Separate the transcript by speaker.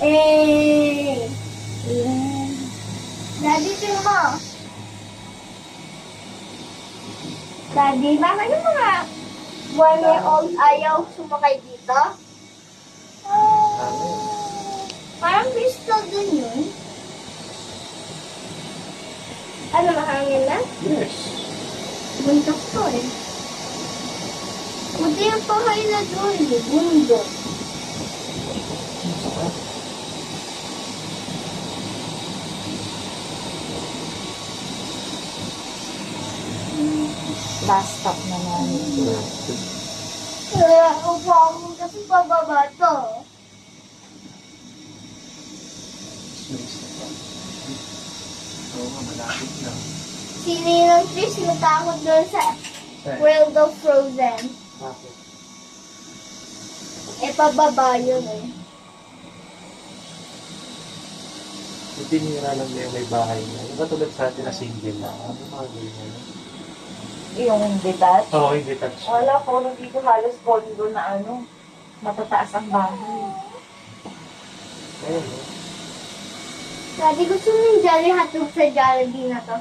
Speaker 1: Eh,
Speaker 2: Ayan.
Speaker 1: Daddy, tingnan mo. Daddy, bakit yung mga 1-year-old ayaw sumakay dito? Parang pistol dun yun. Ano, mahangin na?
Speaker 3: Yes.
Speaker 1: Bundok to eh. Buti yung pahay na doon eh, bundok.
Speaker 2: Last stop na namin.
Speaker 1: Ang pangong kasi pababa to.
Speaker 3: Oo nga, malapit na.
Speaker 1: Si Ninong Trish natakot doon sa World of Frozen.
Speaker 3: Bakit?
Speaker 1: Eh, pababa yun eh.
Speaker 3: Tinira lang na yung may bahay na. Yung katulad sa atin na single na. Ano mga ganyan?
Speaker 2: Yung detached.
Speaker 3: Oo, hindi touch.
Speaker 2: Wala ko, dito halos condo na ano, matataas ang bahay.
Speaker 3: Ayun, no?
Speaker 1: Daddy, gusto mo yung Jolly Hotdog sa Jollibee na to?